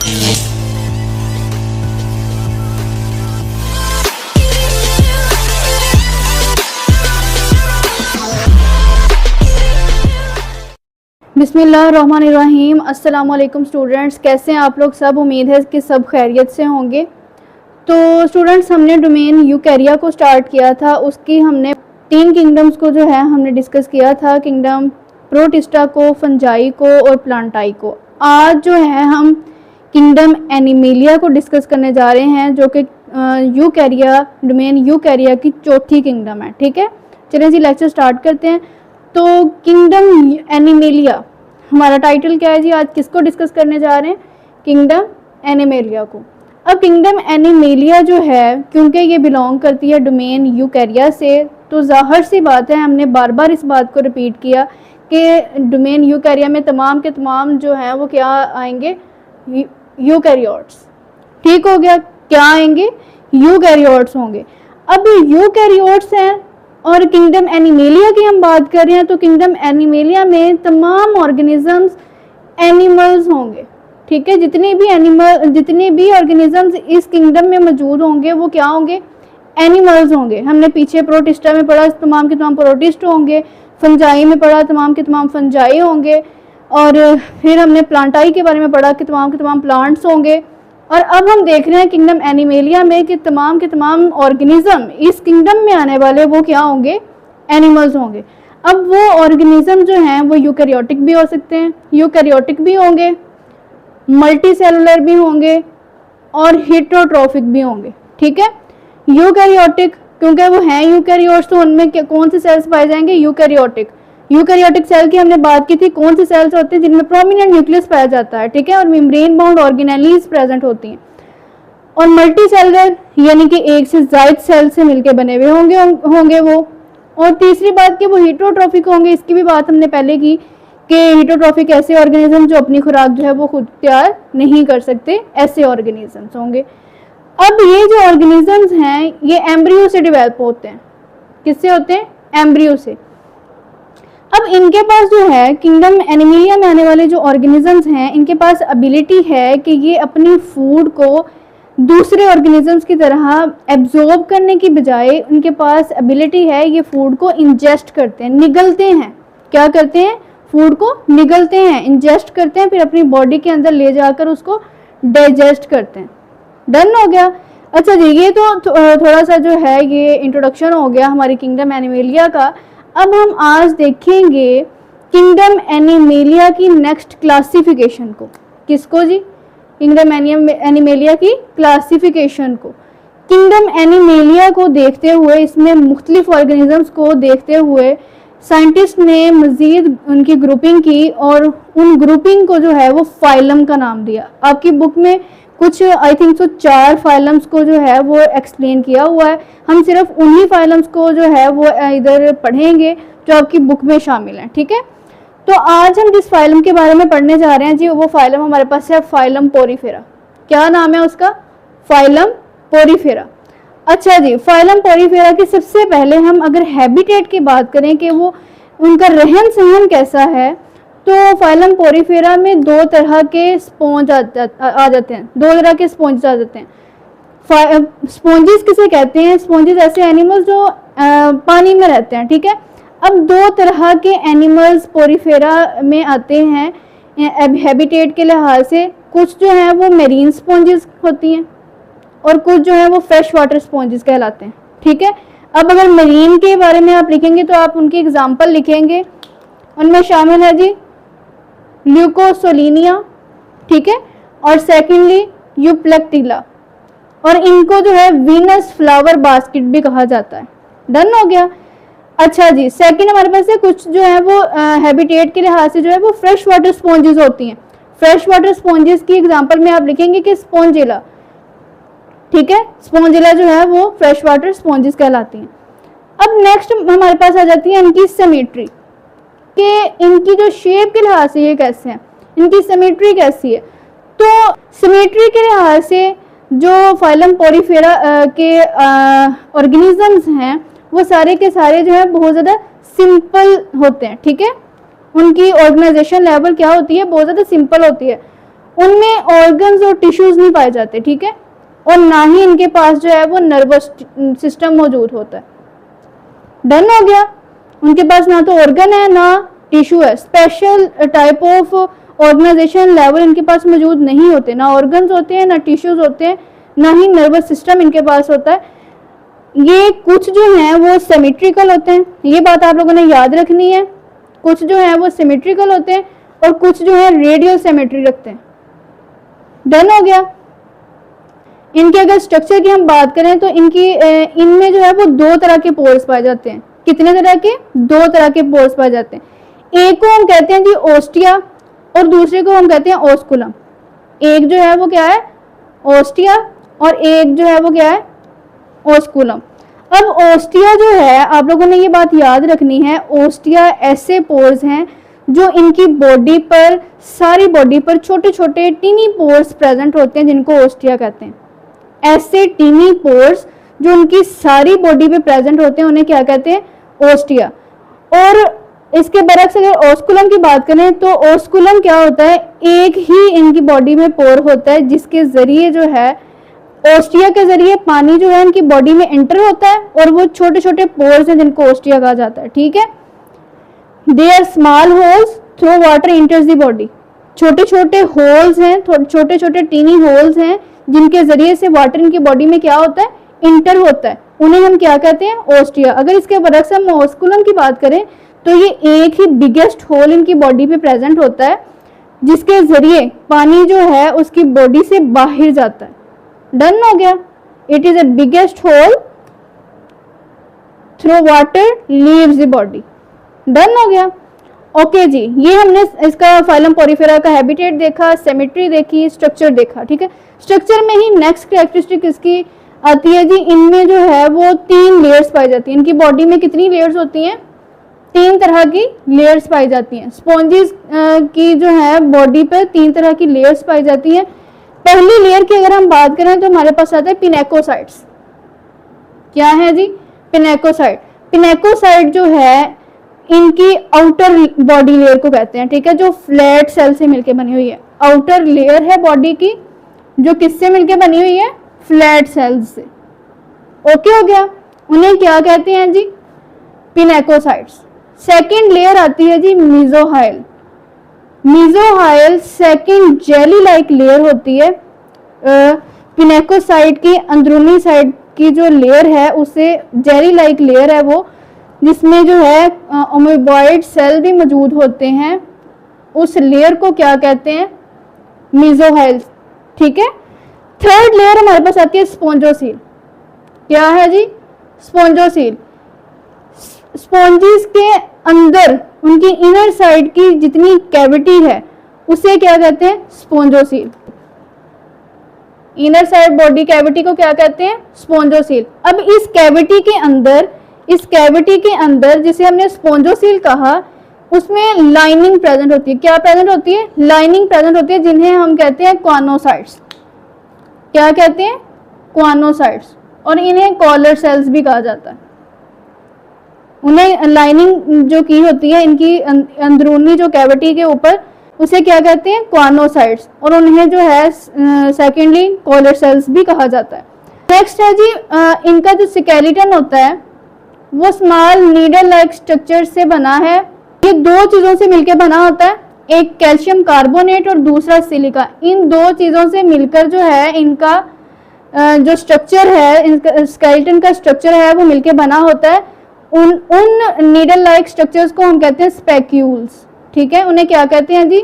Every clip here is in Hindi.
बिस्मिल्लाहिर्रहमानिर्रहीम। अस्सलाम वालेकुम स्टूडेंट्स, कैसे हैं आप लोग सब। उम्मीद है कि सब खैरियत से होंगे। तो स्टूडेंट्स, हमने डोमेन यूकैरिया को स्टार्ट किया था। उसकी हमने 3 किंगडम्स को जो है हमने डिस्कस किया था, किंगडम प्रोटिस्टा को, फंजाई को और प्लांटाई को। आज जो है हम किंगडम एनिमेलिया को डिस्कस करने जा रहे हैं, जो कि यूकैरिया, डोमेन यूकैरिया की चौथी किंगडम है। ठीक है, चलिए जी लेक्चर स्टार्ट करते हैं। तो किंगडम एनिमेलिया, हमारा टाइटल क्या है जी, आज किसको डिस्कस करने जा रहे हैं, किंगडम एनिमेलिया को। अब किंगडम एनिमेलिया जो है, क्योंकि ये बिलोंग करती है डोमेन यूकैरिया से, तो ज़ाहिर सी बात है हमने बार बार इस बात को रिपीट किया कि डोमेन यूकैरिया में तमाम के तमाम जो हैं वो क्या आएंगे, यूकैरियोट्स। ठीक हो गया, क्या आएंगे, यूकैरियोट्स होंगे। अब यूकैरियोट्स हैं और किंगडम एनिमेलिया की हम बात कर रहे हैं, तो किंगडम एनिमेलिया में तमाम ऑर्गेनिजम्स एनिमल्स होंगे। ठीक है, जितने भी ऑर्गेनिजम्स इस किंगडम में मौजूद होंगे वो क्या होंगे, एनिमल्स होंगे। हमने पीछे प्रोटिस्टा में पढ़ा तमाम के तमाम प्रोटिस्ट होंगे, फंजाई में पढ़ा तमाम के तमाम फंजाई होंगे, और फिर हमने प्लांटाई के बारे में पढ़ा कि तमाम के तमाम प्लांट्स होंगे। और अब हम देख रहे हैं किंगडम एनिमेलिया में कि तमाम के तमाम ऑर्गेनिज्म इस किंगडम में आने वाले वो क्या होंगे, एनिमल्स होंगे। अब वो ऑर्गेनिज्म जो हैं वो यूकैरियोटिक भी हो सकते हैं, यूकैरियोटिक भी होंगे, मल्टी सेलुलर भी होंगे और हेटेरोट्रॉफिक भी होंगे। ठीक है, यूकैरियोटिक क्योंकि वो हैं यूकैरियोट्स, तो उनमें कौन से सेल्स पाए जाएंगे, यूकैरियोटिक। यूकैरियोटिक सेल की हमने बात की थी, कौन से सेल्स होते हैं जिनमें प्रोमिनेंट न्यूक्लियस पाया जाता है। ठीक है, और मेम्ब्रेन बाउंड ऑर्गेनेलीज प्रेजेंट होती हैं। और मल्टी सेलुलर यानी कि एक से ज्यादा सेल से मिलकर बने हुए होंगे वो। और तीसरी बात कि वो हेटेरोट्रॉफिक होंगे। इसकी भी बात हमने पहले की कि हेटेरोट्रॉफिक ऐसे ऑर्गेनिज्म जो अपनी खुराक जो है वो खुद तैयार नहीं कर सकते, ऐसे ऑर्गेनिजम्स होंगे। अब ये जो ऑर्गेनिजम्स हैं ये एम्ब्रियो से डेवलप होते हैं। किससे होते हैं, एम्ब्रियो से। अब इनके पास जो है किंगडम एनिमेलिया में आने वाले जो ऑर्गेनिजम्स हैं, इनके पास एबिलिटी है कि ये अपनी फूड को दूसरे ऑर्गेनिजम्स की तरह एब्जॉर्ब करने की बजाय उनके पास एबिलिटी है ये फूड को इंजेस्ट करते हैं, निगलते हैं। क्या करते हैं, फूड को निगलते हैं, इंजेस्ट करते हैं, फिर अपनी बॉडी के अंदर ले जाकर उसको डाइजेस्ट करते हैं। डन हो गया। अच्छा जी, ये तो थोड़ा सा जो है ये इंट्रोडक्शन हो गया हमारी किंगडम एनिमेलिया का। अब हम आज देखेंगे किंगडम एनिमेलिया की नेक्स्ट क्लासिफिकेशन को। किसको जी, किंगडम एनिमेलिया की क्लासिफिकेशन को। किंगडम एनिमेलिया को देखते हुए, इसमें मुख्तलिफ ऑर्गेनिजम्स को देखते हुए साइंटिस्ट ने मज़ीद उनकी ग्रुपिंग की और उन ग्रुपिंग को जो है वो फाइलम का नाम दिया। आपकी बुक में कुछ आई थिंक सो 4 फाइलम्स को जो है वो एक्सप्लेन किया हुआ है। हम सिर्फ उन्हीं फाइलम्स को जो है वो इधर पढ़ेंगे जो आपकी बुक में शामिल हैं। ठीक है, तो आज हम जिस फाइलम के बारे में पढ़ने जा रहे हैं जी, वो फाइलम हमारे पास है फाइलम पोरीफेरा। क्या नाम है उसका, फाइलम पोरीफेरा। अच्छा जी, फाइलम पोरीफेरा की सबसे पहले हम अगर हैबिटेट की बात करें कि वो उनका रहन सहन कैसा है, तो फाइलम पोरीफेरा में 2 तरह के स्पॉन्ज आ जाते हैं। 2 तरह के स्पॉन्ज आ जाते हैं। स्पॉन्जेस किसे कहते हैं, स्पॉन्जेस ऐसे एनिमल्स जो पानी में रहते हैं। ठीक है, अब 2 तरह के एनिमल्स पोरीफेरा में आते हैं हैबिटेट के लिहाज से। कुछ जो है वो मेरीन स्पॉन्जेस होती हैं और कुछ जो है वो फ्रेश वाटर स्पॉन्जेस कहलाते हैं। ठीक है, अब अगर मरीन के बारे में आप लिखेंगे तो आप उनकी एग्जांपल लिखेंगे, उनमें शामिल है जी ल्यूकोसोलिनिया। ठीक है, और सेकेंडली यूप्लेक्टिला, और इनको जो है वीनस फ्लावर बास्केट भी कहा जाता है। डन हो गया। अच्छा जी, सेकंड हमारे पास है कुछ जो है वो हैबिटेट के लिहाज से जो है वो फ्रेश वाटर स्पॉन्जेस होती हैं। फ्रेश वाटर स्पॉन्जेस की एग्जांपल में आप लिखेंगे कि स्पॉन्जिला। ठीक है, स्पॉन्जिला जो है वो फ्रेश वाटर स्पॉन्जेस कहलाती हैं। अब नेक्स्ट हमारे पास आ जाती है इनकी सिमेट्री, कि इनकी जो शेप के लिहाज से ये कैसे हैं, इनकी सिमेट्री कैसी है। तो सिमेट्री के लिहाज से जो फाइलम पोरीफेरा के ऑर्गेनिजम्स हैं वो सारे के सारे जो है बहुत ज़्यादा सिंपल होते हैं। ठीक है, उनकी ऑर्गेनाइजेशन लेवल क्या होती है, बहुत ज़्यादा सिंपल होती है। उनमें ऑर्गन्स और टिश्यूज नहीं पाए जाते, ठीक है, और ना ही इनके पास जो है वो नर्वस सिस्टम मौजूद होता है। डन हो गया, उनके पास ना तो ऑर्गन है ना टिश्यू है, special type of organisation level इनके पास मौजूद नहीं होते, ना ऑर्गन्स होते हैं ना टिश्यूज होते हैं ना ही नर्वस सिस्टम इनके पास होता है। ये कुछ जो हैं वो सिमेट्रिकल होते हैं, ये बात आप लोगों ने याद रखनी है, कुछ जो है वो सिमेट्रिकल होते हैं और कुछ जो है रेडियल सिमेट्री रखते हैं। डन हो गया। इनके अगर स्ट्रक्चर की हम बात करें तो इनमें जो है वो दो तरह के पोर्स पाए जाते हैं। कितने तरह के? दो तरह के पोर्स पाए जाते हैं। एक को हम कहते हैं जी ओस्टिया और दूसरे को हम कहते हैं ओस्कुलम। एक जो है वो क्या है? ओस्टिया और एक जो है वो क्या है? ओस्कुलम। अब ओस्टिया जो है, आप लोगों ने ये बात याद रखनी है, ओस्टिया ऐसे पोर्स हैं जो इनकी बॉडी पर, सारी बॉडी पर छोटे छोटे टीनी पोर्स प्रेजेंट होते हैं जिनको ओस्टिया कहते हैं। ऐसे टीनी पोर्स जो उनकी सारी बॉडी पे प्रेजेंट होते हैं उन्हें क्या कहते हैं? ओस्टिया। और इसके बरक्स अगर ओस्कुलम की बात करें तो ओस्कुलम क्या होता है? एक ही इनकी बॉडी में पोर होता है जिसके जरिए जो है ओस्टिया के जरिए पानी जो है इनकी बॉडी में एंटर होता है और वो छोटे छोटे पोर्स हैं जिनको ओस्टिया कहा जाता है, ठीक है। They are small holes through water enters the body. छोटे छोटे होल्स हैं, छोटे छोटे टीनी होल्स हैं जिनके जरिए से वाटर इनकी बॉडी में क्या होता है? इंटर होता है। उन्हें हम क्या कहते हैं? ओस्टिया। अगर इसके बरक्स हम ओस्कुलम की बात करें तो ये एक ही बिगेस्ट होल इनकी बॉडी पे प्रेजेंट होता है जिसके जरिए पानी जो है उसकी बॉडी से बाहर जाता है। डन हो गया। It is a biggest hole through water leaves the body. Done हो गया। ओके जी, ये हमने इसका फाइलम पोरिफेरा का हैबिटेट देखा, सिमेट्री देखी, स्ट्रक्चर देखा, ठीक है। स्ट्रक्चर में ही नेक्स्ट कैरेक्टरिस्टिक इसकी आती है जी, इनमें जो है वो 3 लेयर्स पाई जाती हैं। इनकी बॉडी में कितनी लेयर्स होती हैं? 3 तरह की लेयर्स पाई जाती हैं। स्पॉन्जिस की जो है बॉडी पर 3 तरह की लेयर्स पाई जाती हैं। पहली लेयर की अगर हम बात करें तो हमारे पास आता है पिनेकोसाइट्स। क्या है जी? पिनेकोसाइट। पिनेकोसाइट जो है इनकी आउटर बॉडी लेयर को कहते हैं, ठीक है, जो फ्लैट सेल से मिलकर बनी हुई है। आउटर लेयर है बॉडी की जो किससे मिलकर बनी हुई है? फ्लैट सेल्स से। ओके हो गया। उन्हें क्या कहते हैं जी? पिनेकोसाइट्स। सेकंड लेयर आती है जी मीजोहाइल। मीजोहाइल सेकंड जेली लाइक लेयर होती है। पिनेकोसाइट की अंदरूनी साइड की जो लेयर है उसे जेली लाइक लेयर है वो, जिसमें जो है अमीबॉइड सेल भी मौजूद होते हैं। उस लेयर को क्या कहते हैं? मीजोहाइल, ठीक है। थर्ड लेयर हमारे पास आती है स्पॉन्जोसील। क्या है जी? स्पॉन्जोसील। स्पॉन्जिस के अंदर उनकी इनर साइड की जितनी कैविटी है उसे क्या कहते हैं? Spongocoel. Inner side body cavity को क्या कहते हैं? स्पॉन्जोसील। अब इस कैविटी के अंदर जिसे हमने स्पॉन्जोसील कहा, उसमें लाइनिंग प्रेजेंट होती है। क्या प्रेजेंट होती है? लाइनिंग प्रेजेंट होती है, जिन्हें हम कहते हैं क्वानोसाइट्स। क्या कहते हैं? क्वानोसाइट्स। और इन्हें कॉलर सेल्स भी कहा जाता है। उन्हें लाइनिंग जो की होती है इनकी अंदरूनी जो कैविटी के ऊपर, उसे क्या कहते हैं? क्वानोसाइट्स। और उन्हें जो है सेकेंडली कॉलर सेल्स भी कहा जाता है। नेक्स्ट है जी, इनका जो स्केलेटन होता है वो स्मॉल नीडल लाइक स्ट्रक्चर से बना है। ये 2 चीजों से मिलकर बना होता है, एक कैल्शियम कार्बोनेट और दूसरा सिलिका। इन 2 चीजों से मिलकर जो है इनका जो स्ट्रक्चर है, इनका स्केलेटन का स्ट्रक्चर है वो मिलकर बना होता है। उन नीडल लाइक स्ट्रक्चर्स को हम कहते हैं स्पेक्यूल्स, ठीक है। उन्हें क्या कहते हैं जी?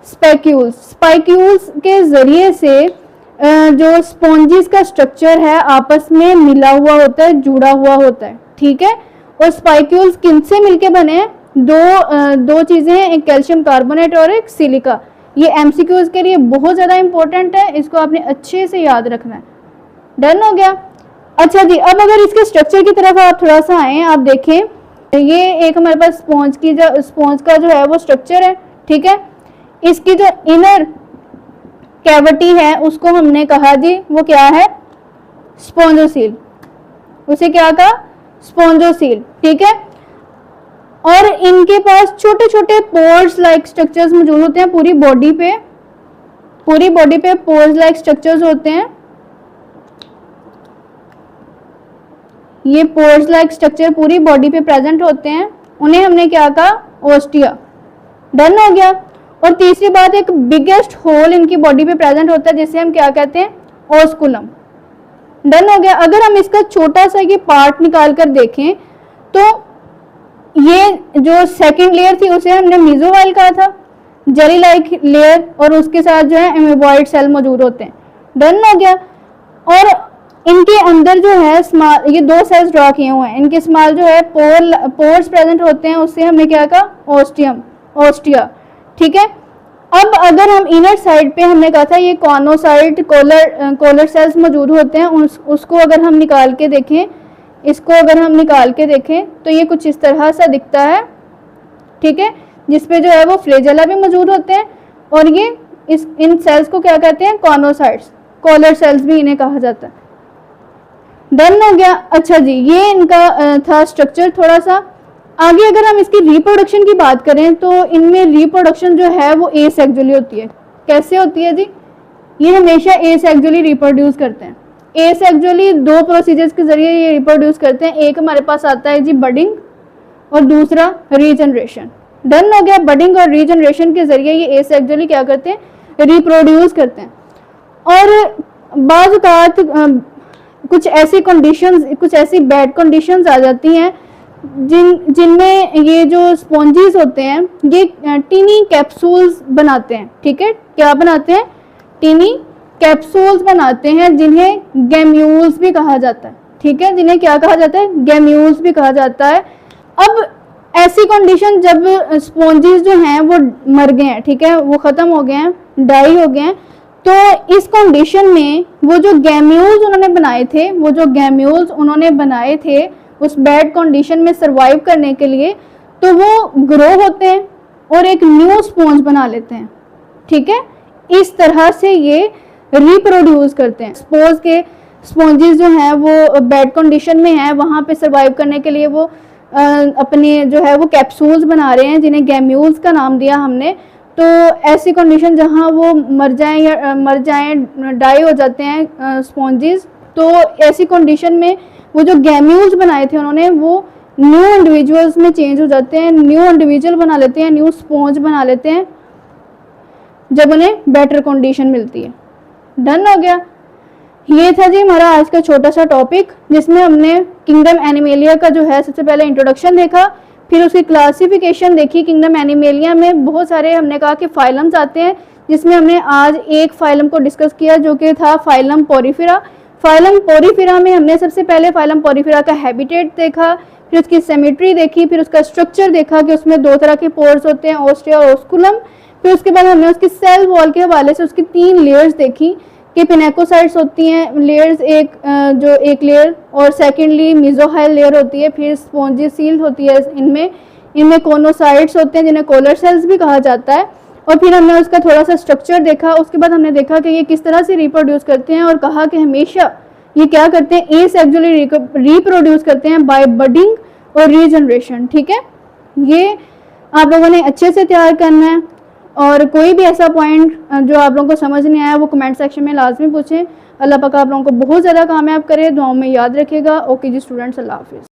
स्पेक्यूल्स। स्पेक्यूल्स के जरिए से जो स्पॉन्जिस का स्ट्रक्चर है आपस में मिला हुआ होता है, जुड़ा हुआ होता है, ठीक है। और स्पाइक्यूल्स किनसे मिलके बने हैं? दो चीजें हैं, एक कैल्शियम कार्बोनेट और एक सिलिका। ये एमसीक्यूज के लिए बहुत ज्यादा इंपॉर्टेंट है, इसको आपने अच्छे से याद रखना है। डन हो गया। अच्छा जी, अब अगर इसके स्ट्रक्चर की तरफ आप थोड़ा सा आए, आप देखें ये एक हमारे पास स्पॉन्ज का जो है वो स्ट्रक्चर है, ठीक है। इसकी जो इनर कैविटी है उसको हमने कहा जी वो क्या है? स्पॉन्जोसील। उसे क्या कहा? स्पॉन्जोसील, ठीक है। और इनके पास छोटे छोटे पोर्स लाइक स्ट्रक्चर्स मौजूद होते हैं पूरी बॉडी पे। पूरी बॉडी पे पोर्स लाइक स्ट्रक्चर्स होते हैं। ये पोर्स लाइक स्ट्रक्चर पूरी बॉडी पे प्रेजेंट होते हैं, उन्हें हमने क्या कहा, ओस्टिया। डन हो गया। और तीसरी बात, एक बिगेस्ट होल इनकी बॉडी पे प्रेजेंट होता है जिसे हम क्या कहते हैं, ओस्कुलम। डन हो गया। अगर हम इसका छोटा सा ये पार्ट निकाल कर देखें तो ये जो सेकंड लेयर थी उसे हमने मीजोवाइल कहा था, जेली लाइक लेयर, और उसके साथ जो है एमीबॉइड सेल मौजूद होते हैं। डन हो गया। और इनके अंदर जो है स्मॉल, ये दो सेल्स ड्रॉ किए हुए हैं, इनके स्मॉल जो है पोर्स प्रेजेंट होते हैं, उससे हमने क्या कहा, ओस्टियम, ओस्टिया। ठीक है। अब अगर हम इनर साइड पे हमने कहा था ये कॉनोसाइट कोलर सेल्स मौजूद होते हैं, उसको अगर हम निकाल के देखें, इसको अगर हम निकाल के देखें तो ये कुछ इस तरह सा दिखता है। ठीक है। जिसपे जो है वो फ्लैजेला भी मौजूद होते हैं, और ये इन सेल्स को क्या कहते हैं, कॉनोसाइट्स, कोलर सेल्स भी इन्हें कहा जाता है। डन हो गया। अच्छा जी, ये इनका था स्ट्रक्चर थोड़ा सा। आगे अगर हम इसकी रिप्रोडक्शन की बात करें तो इनमें रिप्रोडक्शन जो है वो एसेक्सुअली होती है। कैसे होती है जी, ये हमेशा एसेक्सुअली रिप्रोड्यूस करते हैं। एसेक्सुअली दो प्रोसीजर्स के जरिए ये रिप्रोड्यूस करते हैं। एक हमारे पास आता है जी बडिंग, और दूसरा रीजनरेशन। डन हो गया। बडिंग और रीजनरेशन के जरिए ये एसेक्सुअली क्या करते हैं, रिप्रोड्यूस करते हैं। और बाज़ औक़ात कुछ ऐसी कंडीशंस, कुछ ऐसी बैड कंडीशंस आ जाती हैं जिनमें ये जो स्पॉन्जीज होते हैं ये टीनी कैप्सूल्स बनाते हैं। ठीक है। क्या बनाते हैं, टीनी कैप्सूल्स बनाते हैं, जिन्हें गैम्यूल्स भी कहा जाता है। ठीक है। जिन्हें क्या कहा जाता है, गैम्यूल्स भी कहा जाता है। अब ऐसी कंडीशन जब स्पॉन्जीज जो हैं वो मर गए हैं, ठीक है, वो ख़त्म हो गए हैं, डाई हो गए हैं, तो इस कंडीशन में वो जो गैम्यूल्स उन्होंने बनाए थे उस बैड कंडीशन में सरवाइव करने के लिए, तो वो ग्रो होते हैं और एक न्यू स्पॉन्ज बना लेते हैं। ठीक है। इस तरह से ये रिप्रोड्यूस करते हैं। सपोज के स्पॉन्जेस जो हैं वो बैड कंडीशन में हैं, वहाँ पे सरवाइव करने के लिए वो अपने जो है वो कैप्सूल्स बना रहे हैं, जिन्हें गैम्यूल्स का नाम दिया हमने। तो ऐसी कंडीशन जहाँ वो मर जाएं, डाई हो जाते हैं स्पॉन्जेस, तो ऐसी कंडीशन में वो जो गैम्यूल्स बनाए थे उन्होंने, वो न्यू इंडिविजुअल्स में चेंज हो जाते हैं, न्यू इंडिविजुअल बना लेते हैं, न्यू स्पॉन्ज बना लेते हैं जब उन्हें बेटर कंडीशन मिलती है। डन हो गया। ये था जी हमारा आज का छोटा सा टॉपिक, जिसमें हमने किंगडम एनिमेलिया का जो है सबसे पहले इंट्रोडक्शन देखा, फिर उसकी क्लासिफिकेशन देखी। किंगडम एनिमेलिया में बहुत सारे हमने कहा कि फाइलम्स आते हैं, जिसमें हमने आज एक फाइलम को डिस्कस किया जो कि था फाइलम पोरिफेरा। फाइलम पोरिफेरा में हमने सबसे पहले फाइलम पोरिफेरा का हैबिटेट देखा, फिर उसकी सिमेट्री देखी, फिर उसका स्ट्रक्चर देखा कि उसमें दो तरह के पोर्स होते हैं, ओस्टिया और ओस्कुलम। फिर उसके बाद हमने उसकी सेल वॉल के हवाले से उसकी 3 लेयर्स देखी कि पिनेकोसाइट्स होती हैं लेयर्स, एक लेयर, और सेकेंडली मीजोहाइल लेयर होती है, फिर स्पॉन्जिसील होती है इनमें कोनोसाइट्स होते हैं जिन्हें कोलर सेल्स भी कहा जाता है। और फिर हमने उसका थोड़ा सा स्ट्रक्चर देखा। उसके बाद हमने देखा कि ये किस तरह से रिप्रोड्यूस करते हैं, और कहा कि हमेशा ये क्या करते हैं, एसेक्सुअली रिप्रोड्यूस करते हैं बाय बडिंग और रीजनरेशन। ठीक है। ये आप लोगों ने अच्छे से तैयार करना है, और कोई भी ऐसा पॉइंट जो आप लोगों को समझ नहीं आया वो कमेंट सेक्शन में लाजमी पूछें। अल्लाह पाक आप लोगों को बहुत ज़्यादा कामयाब करे, दुआओं में याद रखिएगा। ओके जी स्टूडेंट्स, अल्लाह हाफिज़।